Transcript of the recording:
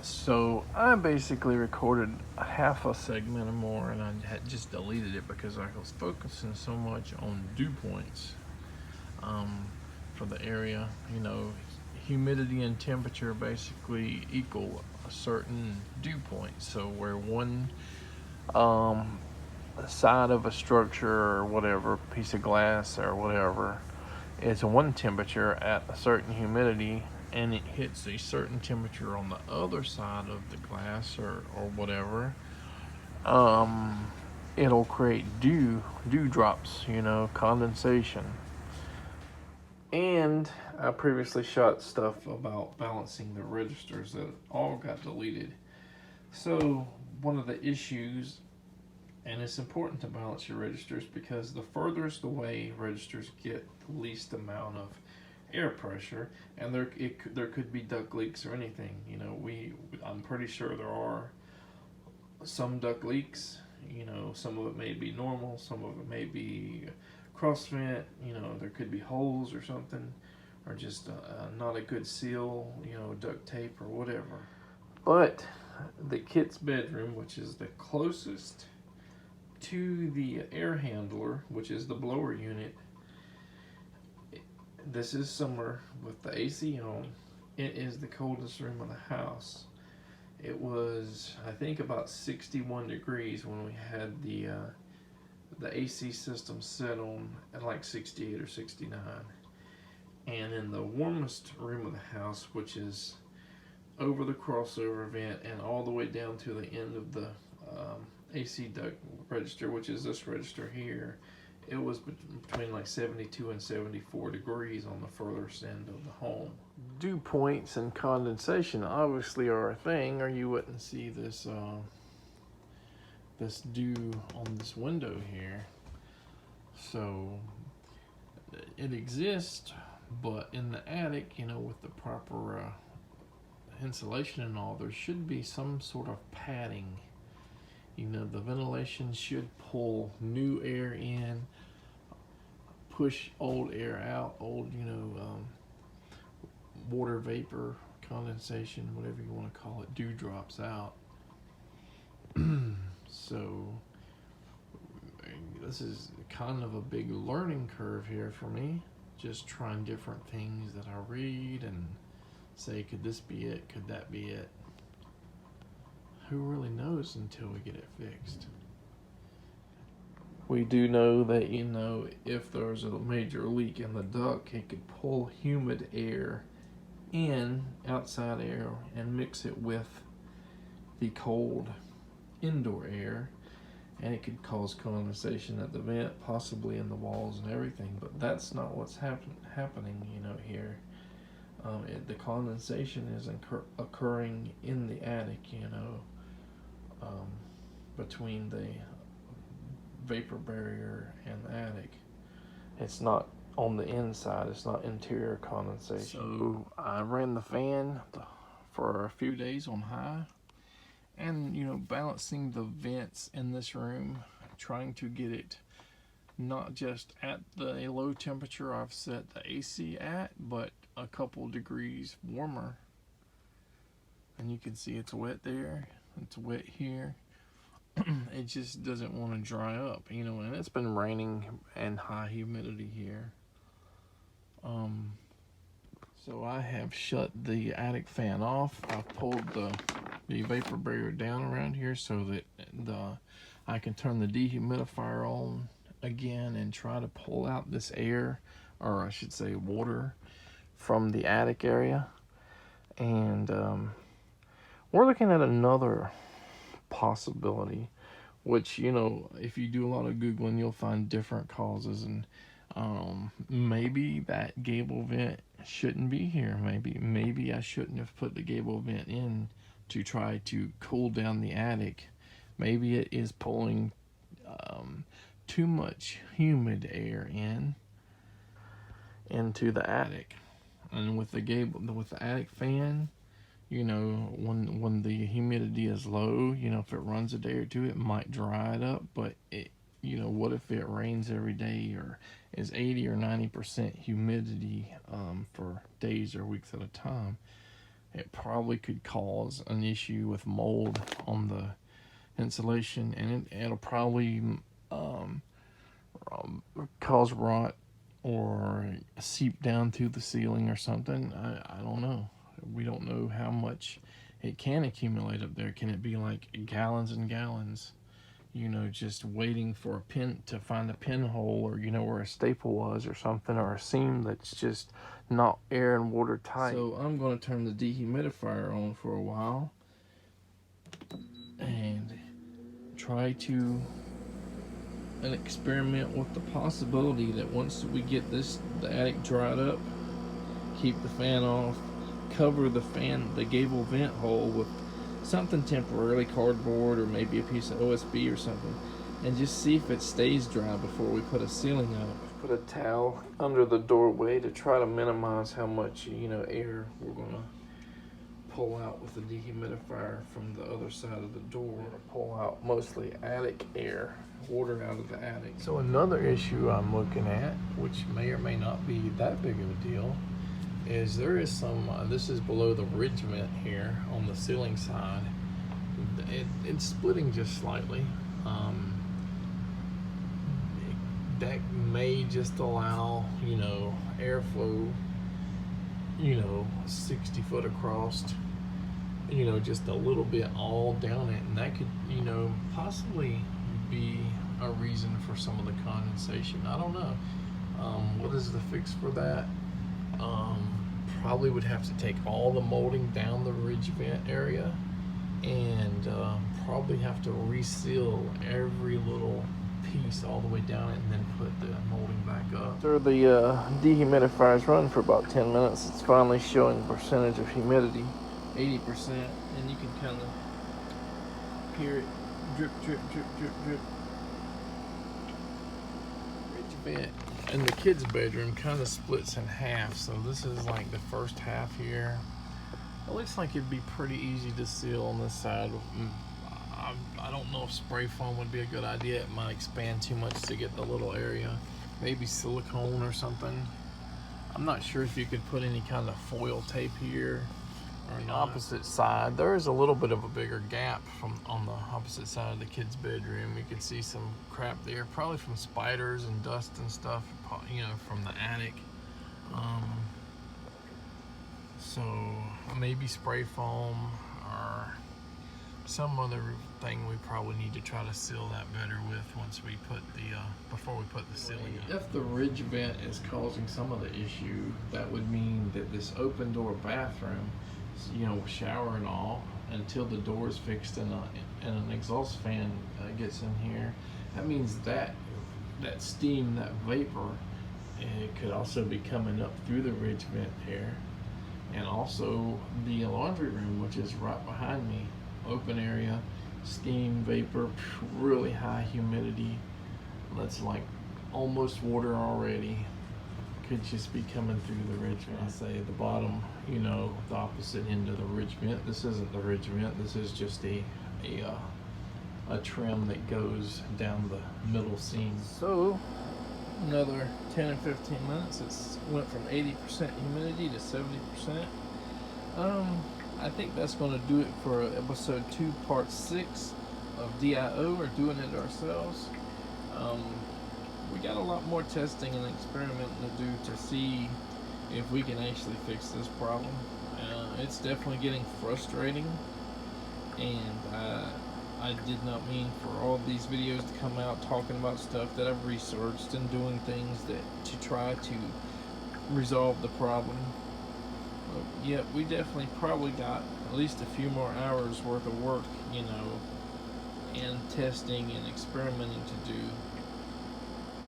So I basically recorded a half a segment or more, and I had just deleted it because I was focusing so much on dew points for the area. Humidity and temperature basically equal a certain dew point. So where one um, side of a structure or whatever, piece of glass or whatever, is one temperature at a certain humidity, and it hits a certain temperature on the other side of the glass or whatever, it'll create dewdrops, condensation. And I previously shot stuff about balancing the registers that all got deleted. So one of the issues, and it's important to balance your registers because the furthest away registers get, the least amount of air pressure, and there could be duct leaks or anything. I'm pretty sure there are some duct leaks. Some of it may be normal, some of it may be cross vent. There could be holes or something, or just not a good seal. Duct tape or whatever. But the kit's bedroom, which is the closest to the air handler, which is the blower unit, this is summer with the AC on. It is the coldest room in the house. It was, I think, about 61 degrees when we had the AC system set on at like 68 or 69. And in the warmest room of the house, which is over the crossover vent and all the way down to the end of the AC duct register, which is this register here, it was between like 72 and 74 degrees on the furthest end of the home. Dew points and condensation obviously are a thing, or you wouldn't see this this dew on this window here. So it exists, but in the attic, with the proper insulation and all, there should be some sort of padding. The ventilation should pull new air in, push old air out, water vapor, condensation, whatever you want to call it, dewdrops out. So this is kind of a big learning curve here for me, just trying different things that I read and say, could this be it? Could that be it? Who really knows until we get it fixed? We do know that, if there's a major leak in the duct, it could pull humid air in, outside air, and mix it with the cold indoor air, and it could cause condensation at the vent, possibly in the walls and everything. But that's not what's happening, here. The condensation is occurring in the attic, between the vapor barrier and the attic. It's not on the inside, it's not interior condensation. So I ran the fan for a few days on high, and balancing the vents in this room, trying to get it not just at the low temperature I've set the AC at, but a couple degrees warmer. And you can see it's wet there, it's wet here. It just doesn't want to dry up, and it's been raining and high humidity here. So I have shut the attic fan off. I've pulled the vapor barrier down around here so that I can turn the dehumidifier on again and try to pull out this air, or I should say water, from the attic area. And we're looking at another possibility, which, if you do a lot of Googling, you'll find different causes. And maybe that gable vent shouldn't be here. Maybe I shouldn't have put the gable vent in to try to cool down the attic. Maybe it is pulling too much humid air into the attic. And with the attic fan, when the humidity is low, if it runs a day or two, it might dry it up. But what if it rains every day, or is 80 or 90% humidity for days or weeks at a time? it probably could cause an issue with mold on the insulation, and it'll probably cause rot or seep down through the ceiling or something. I don't know. We don't know how much it can accumulate up there. Can it be like gallons and gallons, you know, just waiting for a pin to find a pinhole, or, you know, where a staple was or something, or a seam that's just not air and water tight. So I'm going to turn the dehumidifier on for a while and try to experiment with the possibility that once we get the attic dried up, keep the fan off, cover the gable vent hole with something temporarily, cardboard or maybe a piece of OSB or something, and just see if it stays dry before we put a ceiling up. Put a towel under the doorway to try to minimize how much, you know, air we're gonna pull out with the dehumidifier from the other side of the door. Pull out mostly attic air, water out of the attic. So another issue I'm looking at, which may or may not be that big of a deal, is there is some, this is below the ridge vent here on the ceiling side. It's splitting just slightly. That may just allow, you know, airflow, you know, 60 foot across, you know, just a little bit all down it, and that could, you know, possibly be a reason for some of the condensation. I don't know. What is the fix for that? Probably would have to take all the molding down the ridge vent area, and probably have to reseal every little piece all the way down it, and then put the molding back up. After the dehumidifier's run for about 10 minutes, it's finally showing percentage of humidity, 80%, and you can kind of hear it drip, drip, drip, drip, drip. Ridge vent in the kids' bedroom kind of splits in half, so this is like the first half here. It looks like it'd be pretty easy to seal on this side. I don't know if spray foam would be a good idea. It might expand too much to get the little area. Maybe silicone or something. I'm not sure if you could put any kind of foil tape here or not. Opposite side, there is a little bit of a bigger gap on the opposite side of the kids' bedroom. You can see some crap there, probably from spiders and dust and stuff, you know, from the attic. So maybe spray foam or some other thing we probably need to try to seal that better with once we put the before we put the ceiling up. If the ridge vent is causing some of the issue, that would mean that this open door bathroom, you know, shower and all, until the door is fixed and an exhaust fan gets in here, that means that steam, that vapor, it could also be coming up through the ridge vent here. And also the laundry room, which is right behind me, open area, steam, vapor, really high humidity. That's like almost water already. Could just be coming through the ridge vent. I say the bottom, you know, the opposite end of the ridge vent. This isn't the ridge vent. This is just a trim that goes down the middle seam. So another 10 or 15 minutes. It's went from 80% humidity to 70%. I think that's going to do it for episode 2, part 6 of DIO, or doing it ourselves. We got a lot more testing and experimenting to do to see if we can actually fix this problem. It's definitely getting frustrating, and I did not mean for all of these videos to come out talking about stuff that I've researched and doing things to try to resolve the problem. But yeah, we definitely probably got at least a few more hours worth of work, you know, and testing and experimenting to do